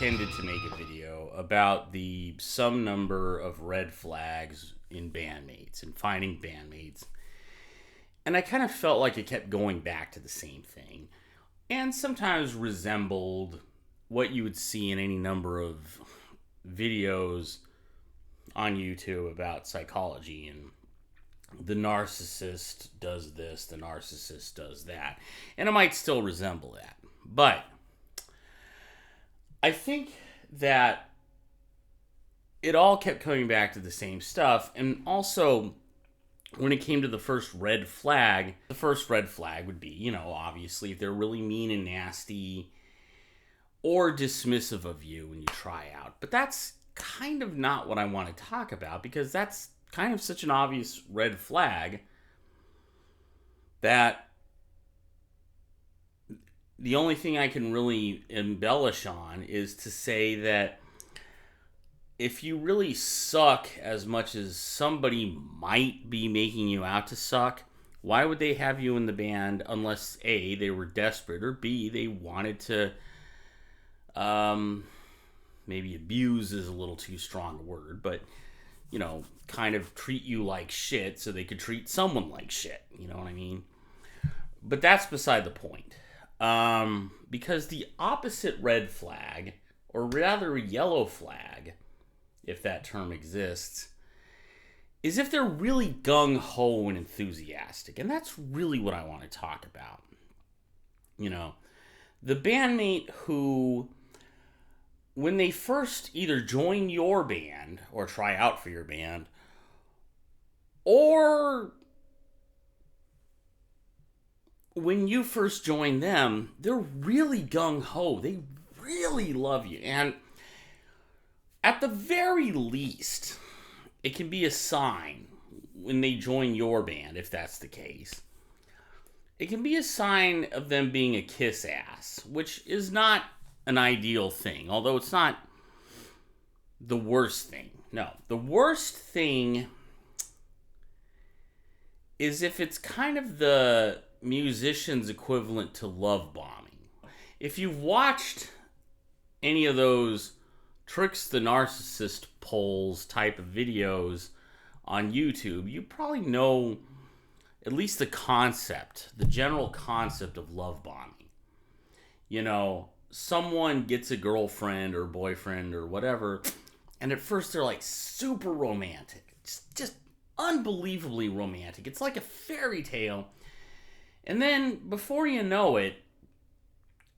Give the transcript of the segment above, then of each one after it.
intended to make a video about the some number of red flags in bandmates and finding bandmates. And I kind of felt like it kept going back to the same thing and sometimes resembled what you would see in any number of videos on YouTube about psychology, and the narcissist does this, the narcissist does that. And it might still resemble that. But I think that it all kept coming back to the same stuff. And also, when it came to the first red flag, the first red flag would be, obviously, if they're really mean and nasty or dismissive of you when you try out. But that's kind of not what I want to talk about, because that's kind of such an obvious red flag that the only thing I can really embellish on is to say that if you really suck as much as somebody might be making you out to suck, why would they have you in the band unless A, they were desperate, or B, they wanted to, maybe abuse is a little too strong a word, but, kind of treat you like shit so they could treat someone like shit. You know what I mean? But that's beside the point. Because the opposite red flag, or rather yellow flag, if that term exists, is if they're really gung-ho and enthusiastic. And that's really what I want to talk about. The bandmate who, when they first either join your band or try out for your band, or when you first join them, they're really gung-ho. They really love you. And at the very least, it can be a sign when they join your band, if that's the case. It can be a sign of them being a kiss ass, which is not an ideal thing, although it's not the worst thing. No, the worst thing is if it's kind of the musician's equivalent to love bombing. If you've watched any of those Tricks the Narcissist polls type of videos on YouTube, you probably know at least the concept, the general concept of love bombing. Someone gets a girlfriend or boyfriend or whatever, and at first they're like super romantic. Just unbelievably romantic. It's like a fairy tale. And then, before you know it,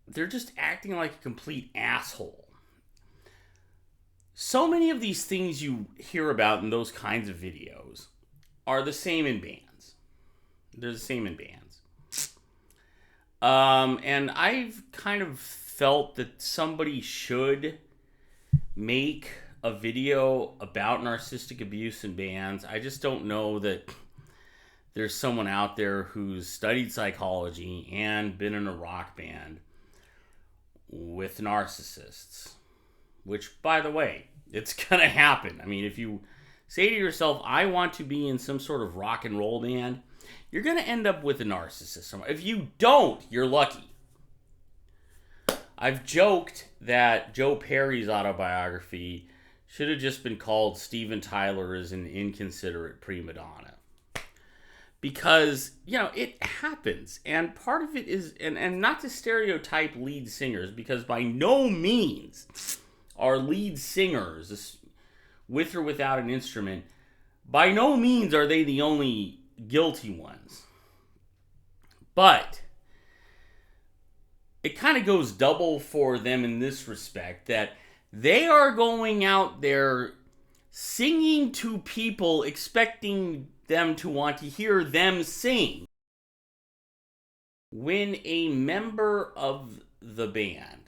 they're just acting like a complete asshole. So many of these things you hear about in those kinds of videos are the same in bands. They're the same in bands. And I've kind of felt that somebody should make a video about narcissistic abuse in bands. I just don't know that there's someone out there who's studied psychology and been in a rock band with narcissists. Which, by the way, it's going to happen. I mean, if you say to yourself, I want to be in some sort of rock and roll band, you're going to end up with a narcissist. If you don't, you're lucky. I've joked that Joe Perry's autobiography should have just been called Steven Tyler is an Inconsiderate Prima Donna. Because, it happens. And part of it is, and not to stereotype lead singers, because by no means are lead singers, with or without an instrument, by no means are they the only guilty ones. But it kind of goes double for them in this respect, that they are going out there singing to people expecting them to want to hear them sing. When a member of the band,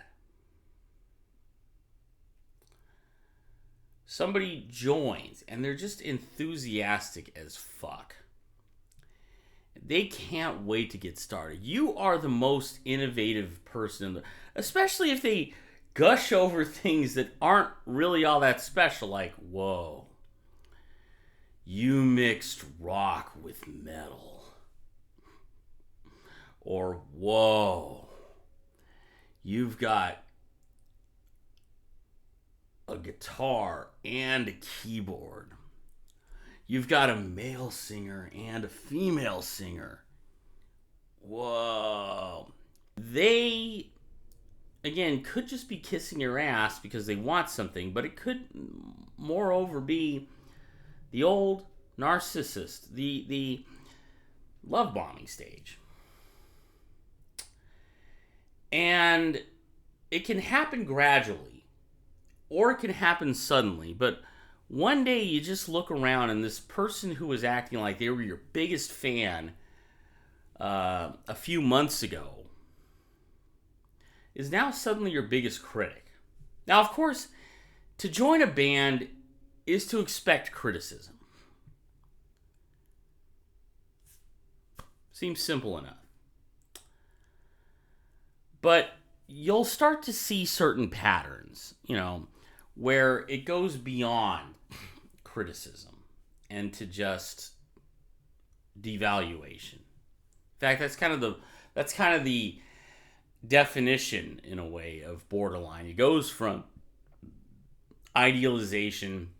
somebody joins and they're just enthusiastic as fuck, they can't wait to get started. You are the most innovative person, especially if they gush over things that aren't really all that special, like, whoa, you mixed rock with metal. Or, whoa, you've got a guitar and a keyboard. You've got a male singer and a female singer. Whoa. They, again, could just be kissing your ass because they want something, but it could, moreover, be the old narcissist, the love bombing stage. And it can happen gradually, or it can happen suddenly, but one day you just look around and this person who was acting like they were your biggest fan a few months ago is now suddenly your biggest critic. Now, of course, to join a band is to expect criticism. Seems simple enough. But you'll start to see certain patterns, where it goes beyond criticism and to just devaluation. In fact, that's kind of the definition, in a way, of borderline. It goes from idealization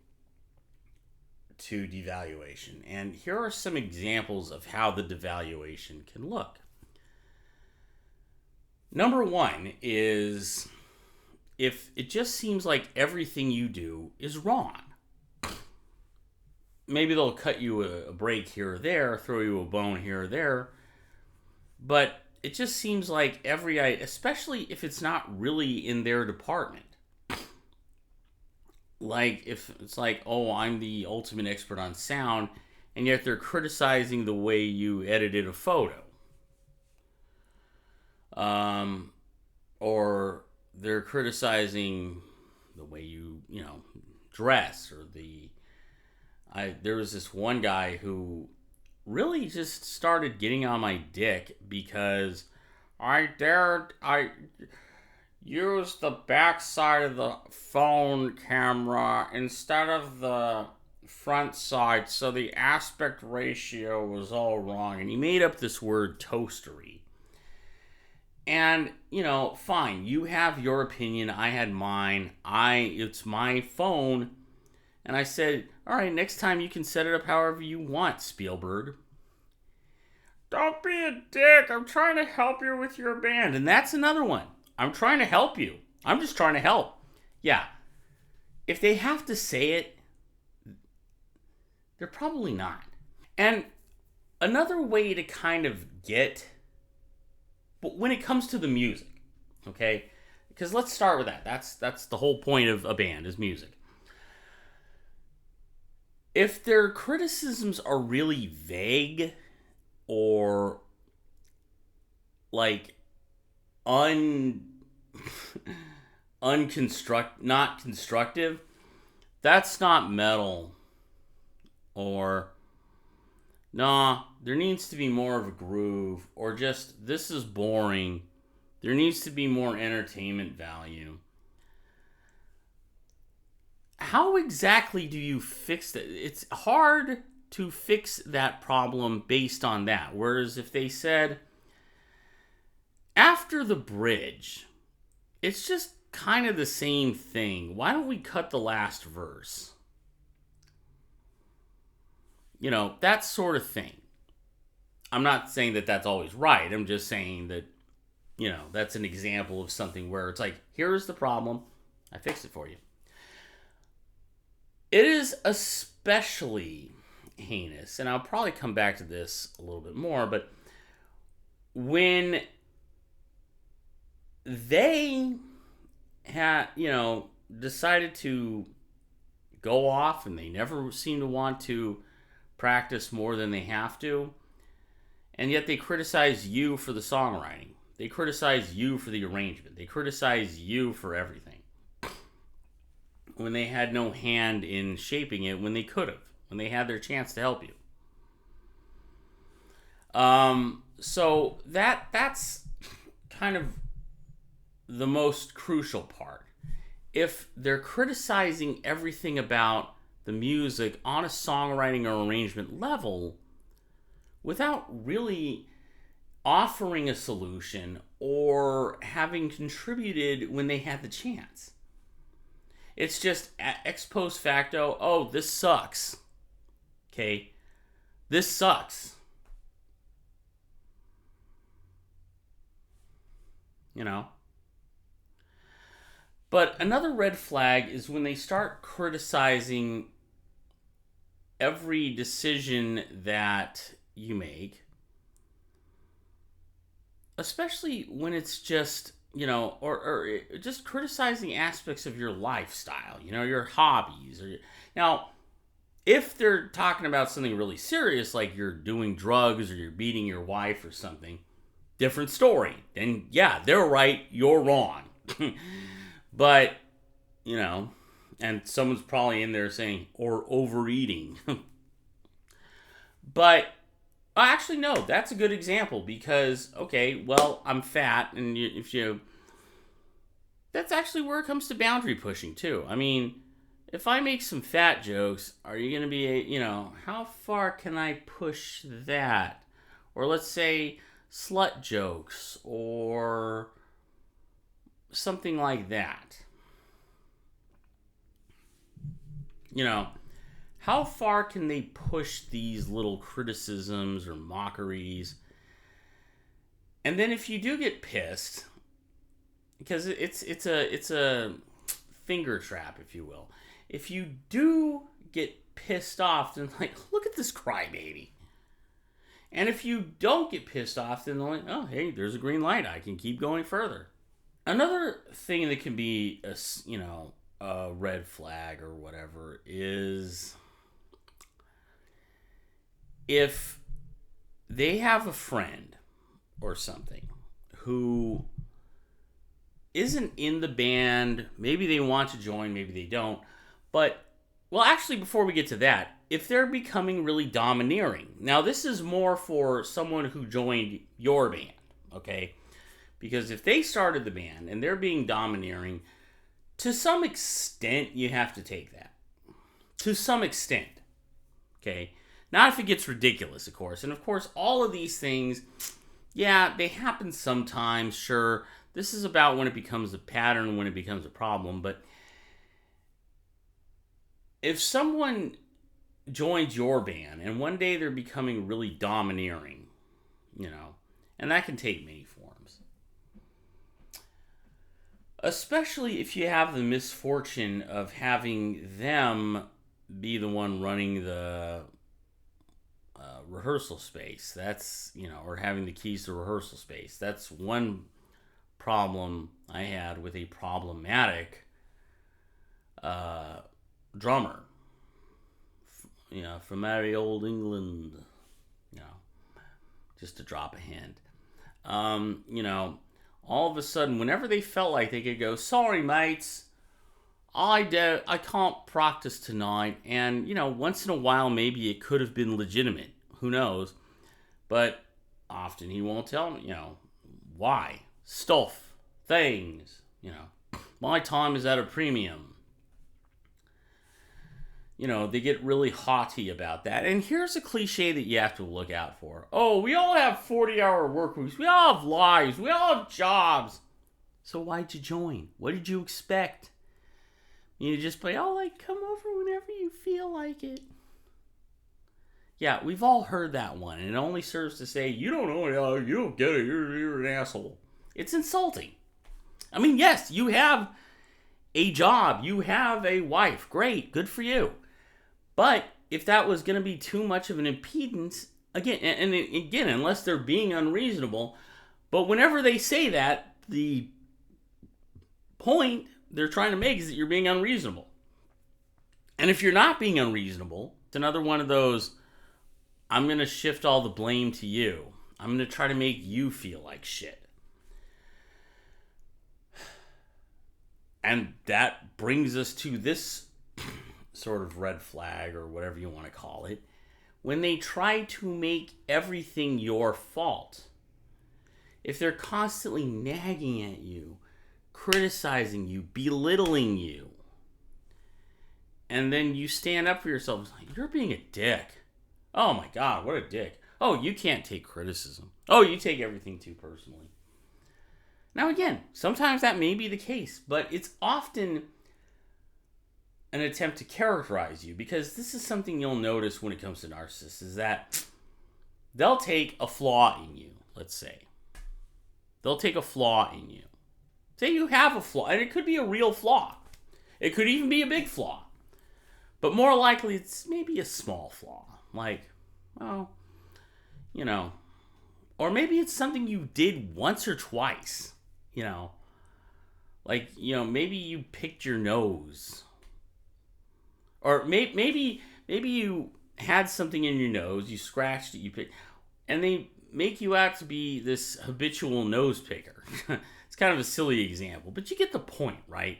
to devaluation. And here are some examples of how the devaluation can look. Number one is if it just seems like everything you do is wrong. Maybe they'll cut you a break here or there, throw you a bone here or there, but it just seems like especially if it's not really in their department. Like if it's like, oh, I'm the ultimate expert on sound, and yet they're criticizing the way you edited a photo. Or they're criticizing the way you dress, or there was this one guy who really just started getting on my dick because I used the back side of the phone camera instead of the front side, so the aspect ratio was all wrong. And he made up this word toastery. And, fine, you have your opinion, I had mine, it's my phone, and I said, all right, next time you can set it up however you want, Spielberg. Don't be a dick, I'm trying to help you with your band. And that's another one. I'm trying to help you. I'm just trying to help. Yeah. If they have to say it, they're probably not. And another way to kind of get... But when it comes to the music, okay? Because let's start with that. That's the whole point of a band, is music. If their criticisms are really vague or like not constructive, that's not metal. Or nah, there needs to be more of a groove, or just, this is boring. There needs to be more entertainment value. How exactly do you fix that? It's hard to fix that problem based on that. Whereas if they said, after the bridge, it's just kind of the same thing. Why don't we cut the last verse? That sort of thing. I'm not saying that that's always right. I'm just saying that, that's an example of something where it's like, here's the problem, I fixed it for you. It is especially heinous, and I'll probably come back to this a little bit more, but when they decided to go off and they never seem to want to practice more than they have to, and yet they criticize you for the songwriting. They criticize you for the arrangement. They criticize you for everything. When they had no hand in shaping it, when they could have, when they had their chance to help you. So that's kind of the most crucial part. If they're criticizing everything about the music on a songwriting or arrangement level without really offering a solution or having contributed when they had the chance. It's just ex post facto, oh, this sucks. Okay? This sucks. You know? But another red flag is when they start criticizing every decision that you make, especially when it's just, or just criticizing aspects of your lifestyle, your hobbies. Now, if they're talking about something really serious, like you're doing drugs or you're beating your wife or something, different story. Then, yeah, they're right, you're wrong. But, and someone's probably in there saying, or overeating. But, actually, no, that's a good example because, okay, well, I'm fat, and that's actually where it comes to boundary pushing, too. I mean, if I make some fat jokes, are you going to be, how far can I push that? Or let's say slut jokes or something like that. How far can they push these little criticisms or mockeries? And then if you do get pissed, because it's a finger trap, if you will. If you do get pissed off, then like, look at this crybaby. And if you don't get pissed off, then like, oh, hey, there's a green light. I can keep going further. Another thing that can be a red flag or whatever is if they have a friend or something who isn't in the band, maybe they want to join, maybe they don't, but, well, actually, before we get to that, if they're becoming really domineering, now this is more for someone who joined your band, okay? Because if they started the band and they're being domineering, to some extent, you have to take that. To some extent, okay? Not if it gets ridiculous, of course. And of course, all of these things, yeah, they happen sometimes, sure. This is about when it becomes a pattern, when it becomes a problem. But if someone joins your band and one day they're becoming really domineering, and that can take many forms. Especially if you have the misfortune of having them be the one running the rehearsal space. That's, or having the keys to rehearsal space. That's one problem I had with a problematic drummer. From merry old England. Just to drop a hint. All of a sudden, whenever they felt like they could go, sorry, mates, I can't practice tonight. And, once in a while, maybe it could have been legitimate. Who knows? But often he won't tell me, why. Stuff. Things. My time is at a premium. They get really haughty about that. And here's a cliche that you have to look out for. Oh, we all have 40-hour work weeks. We all have lives. We all have jobs. So why'd you join? What did you expect? You just play, come over whenever you feel like it. Yeah, we've all heard that one. And it only serves to say, you don't know, you don't get it. You're an asshole. It's insulting. I mean, yes, you have a job. You have a wife. Great. Good for you. But if that was going to be too much of an impedance, again, unless they're being unreasonable, but whenever they say that, the point they're trying to make is that you're being unreasonable. And if you're not being unreasonable, it's another one of those, I'm going to shift all the blame to you. I'm going to try to make you feel like shit. And that brings us to this sort of red flag or whatever you want to call it. When they try to make everything your fault. If they're constantly nagging at you, criticizing you, belittling you, and then you stand up for yourself, it's like, you're being a dick. Oh my God, what a dick. Oh, you can't take criticism. Oh, you take everything too personally. Now again, sometimes that may be the case, but it's often an attempt to characterize you, because this is something you'll notice when it comes to narcissists, is that they'll take a flaw in you, let's say. They'll take a flaw in you. Say you have a flaw, and it could be a real flaw. It could even be a big flaw. But more likely, it's maybe a small flaw. Like, well, you know, or maybe it's something you did once or twice, you know. Like, you know, maybe you picked your nose. Or maybe you had something in your nose, you scratched it, you picked, and they make you out to be this habitual nose picker. It's kind of a silly example, but you get the point, right?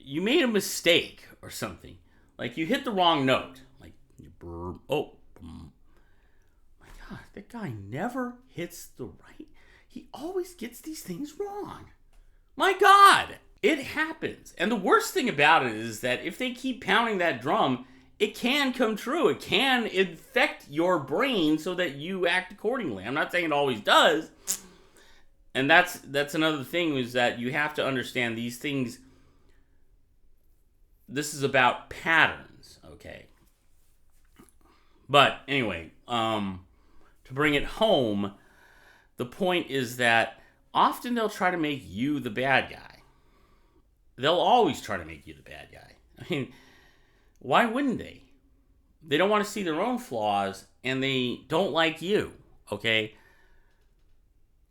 You made a mistake or something. Like you hit the wrong note. Like, my God, that guy never hits the right. He always gets these things wrong. My God, it happens. And the worst thing about it is that if they keep pounding that drum, it can come true. It can infect your brain so that you act accordingly. I'm not saying it always does. And that's another thing, is that you have to understand these things. This is about patterns, okay? But anyway, to bring it home, the point is that often they'll try to make you the bad guy. They'll always try to make you the bad guy. I mean, why wouldn't they? They don't want to see their own flaws, and they don't like you, okay?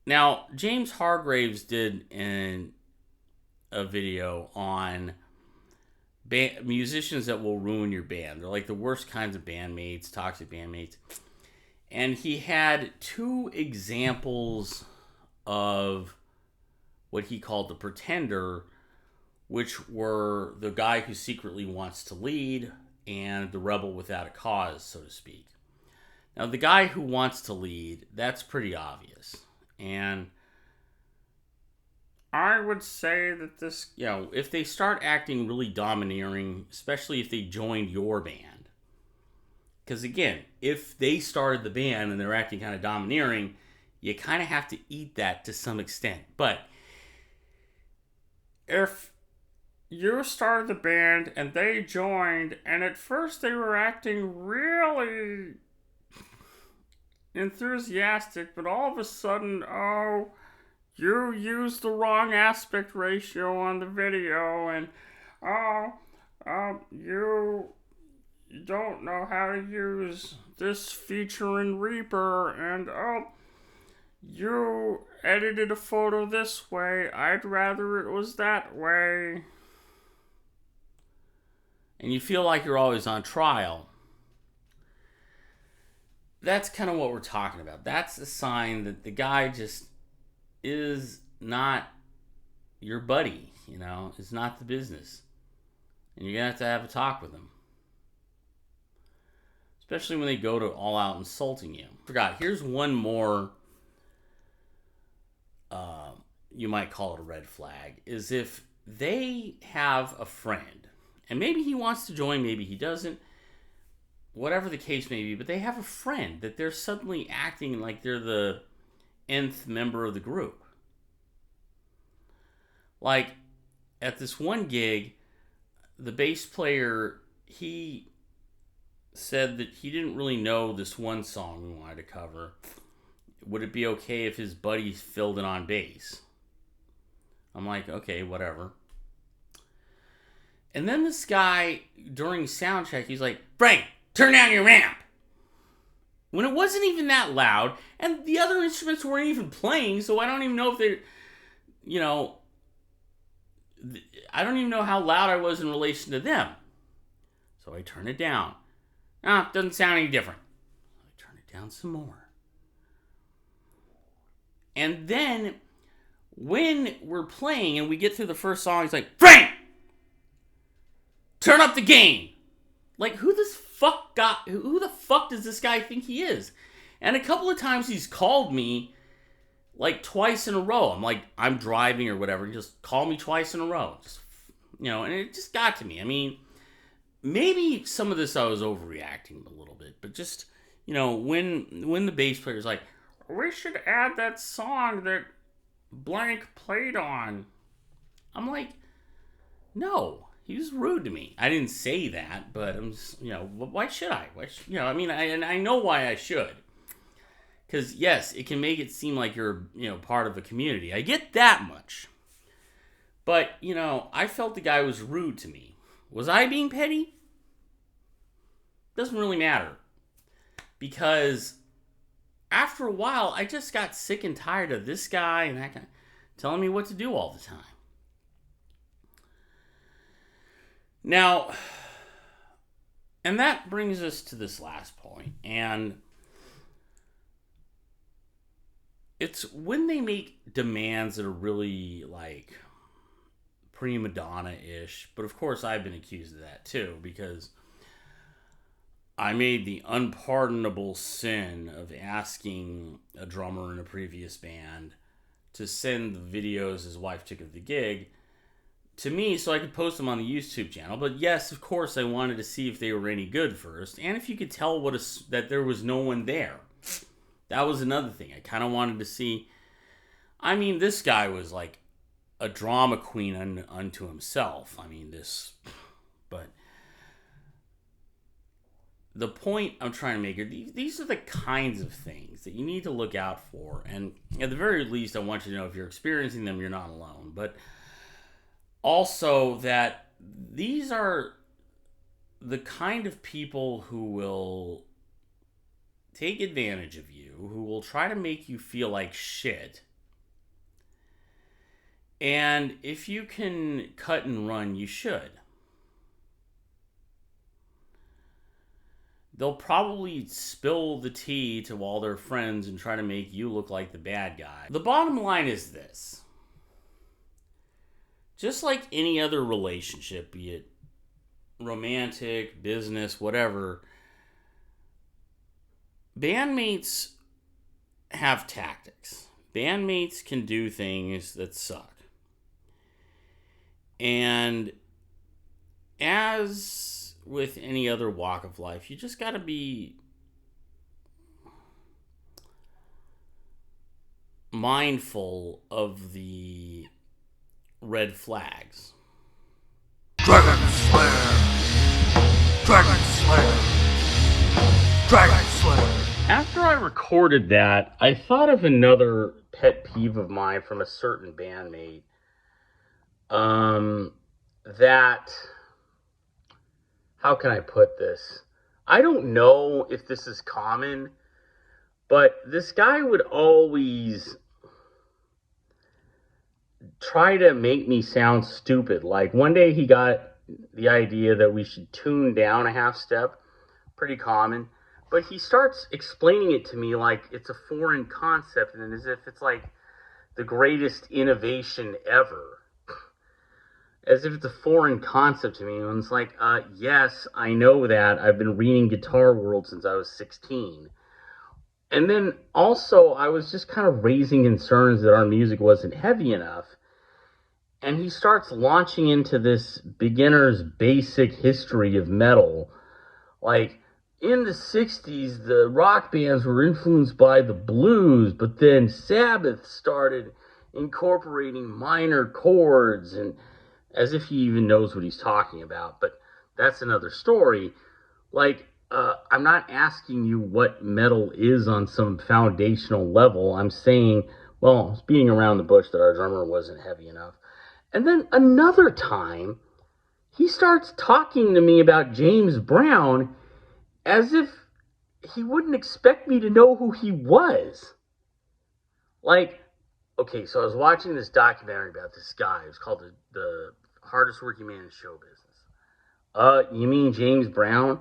Now, James Hargraves did a video on musicians that will ruin your band. They're like the worst kinds of bandmates, toxic bandmates. And he had 2 examples of what he called the pretender, which were the guy who secretly wants to lead and the rebel without a cause, so to speak. Now, the guy who wants to lead, that's pretty obvious. And I would say that this, you know, if they start acting really domineering, especially if they joined your band, because again, if they started the band and they're acting kind of domineering, you kind of have to eat that to some extent. But if you started the band and they joined, and at first they were acting really enthusiastic, but all of a sudden, oh, you used the wrong aspect ratio on the video, and you don't know how to use this feature in Reaper, and you edited a photo this way, I'd rather it was that way. And you feel like you're always on trial. That's kind of what we're talking about. That's a sign that the guy just is not your buddy, you know, is not the business. And you're going to have a talk with him. Especially when they go to all out insulting you. Forgot, here's one more, you might call it a red flag, is if they have a friend, and maybe he wants to join, maybe he doesn't, whatever the case may be, but they have a friend that they're suddenly acting like they're the nth member of the group. Like, at this one gig, the bass player, he said that he didn't really know this one song we wanted to cover. Would it be okay if his buddy filled in on bass? I'm like, okay, whatever. And then this guy, during sound check, he's like, Frank, turn down your amp. When it wasn't even that loud, and the other instruments weren't even playing, so I don't even know if they're, you know, I don't even know how loud I was in relation to them. So I turn it down. It doesn't sound any different. I turn it down some more. And then, when we're playing and we get through the first song, he's like, Frank! Turn up the gain! Like, who the fuck does this guy think he is? And a couple of times he's called me, like, twice in a row. I'm like, I'm driving or whatever, and just call me twice in a row. Just, you know, and it just got to me. I mean, maybe some of this I was overreacting a little bit, but just, you know, when the bass player's like, we should add that song that blank played on. I'm like, No, he was rude to me. I didn't say that, but I'm just, why should I? I mean, I know why I should. Because, yes, it can make it seem like you're, part of a community. I get that much. But, I felt the guy was rude to me. Was I being petty? Doesn't really matter. Because after a while, I just got sick and tired of this guy and that guy telling me what to do all the time. Now, and that brings us to this last point, and it's when they make demands that are really like prima donna-ish, but of course I've been accused of that too, because I made the unpardonable sin of asking a drummer in a previous band to send the videos his wife took of the gig to me so I could post them on the YouTube channel. But yes, of course, I wanted to see if they were any good first, and if you could tell that there was no one there. That was another thing. I kind of wanted to see. I mean, this guy was like a drama queen unto himself. I mean, but the point I'm trying to make here, these are the kinds of things that you need to look out for. And at the very least, I want you to know if you're experiencing them, you're not alone. But also that these are the kind of people who will take advantage of you, who will try to make you feel like shit. And if you can cut and run, you should. They'll probably spill the tea to all their friends and try to make you look like the bad guy. The bottom line is this. Just like any other relationship, be it romantic, business, whatever, bandmates have tactics. Bandmates can do things that suck. And as with any other walk of life, you just got to be mindful of the red flags. Dragon Slayer! Dragon Slayer! Dragon Slayer! After I recorded that, I thought of another pet peeve of mine from a certain bandmate. That, how can I put this? I don't know if this is common, but this guy would always try to make me sound stupid. Like one day he got the idea that we should tune down a half step, pretty common, but he starts explaining it to me like it's a foreign concept and as if it's like the greatest innovation ever. As if it's a foreign concept to me. And it's like, yes, I know that. I've been reading Guitar World since I was 16. And then also, I was just kind of raising concerns that our music wasn't heavy enough. And he starts launching into this beginner's basic history of metal. Like, in the 60s, the rock bands were influenced by the blues, but then Sabbath started incorporating minor chords, and as if he even knows what he's talking about. But that's another story. Like, I'm not asking you what metal is on some foundational level. I'm saying, well, it's beating around the bush that our drummer wasn't heavy enough. And then another time, he starts talking to me about James Brown as if he wouldn't expect me to know who he was. Like, okay, so I was watching this documentary about this guy. It was called the Hardest Working Man in Show Business. You mean James Brown?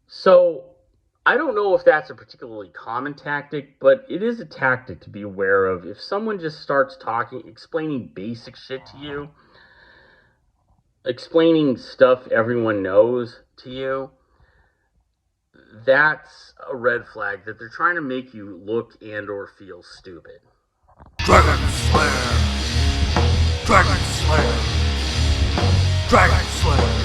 So I don't know if that's a particularly common tactic, but it is a tactic to be aware of. If someone just starts explaining basic shit to you, explaining stuff everyone knows to you, that's a red flag that they're trying to make you look and or feel stupid. Dragon Slayer! Dragon Slayer! Dragon Slayer!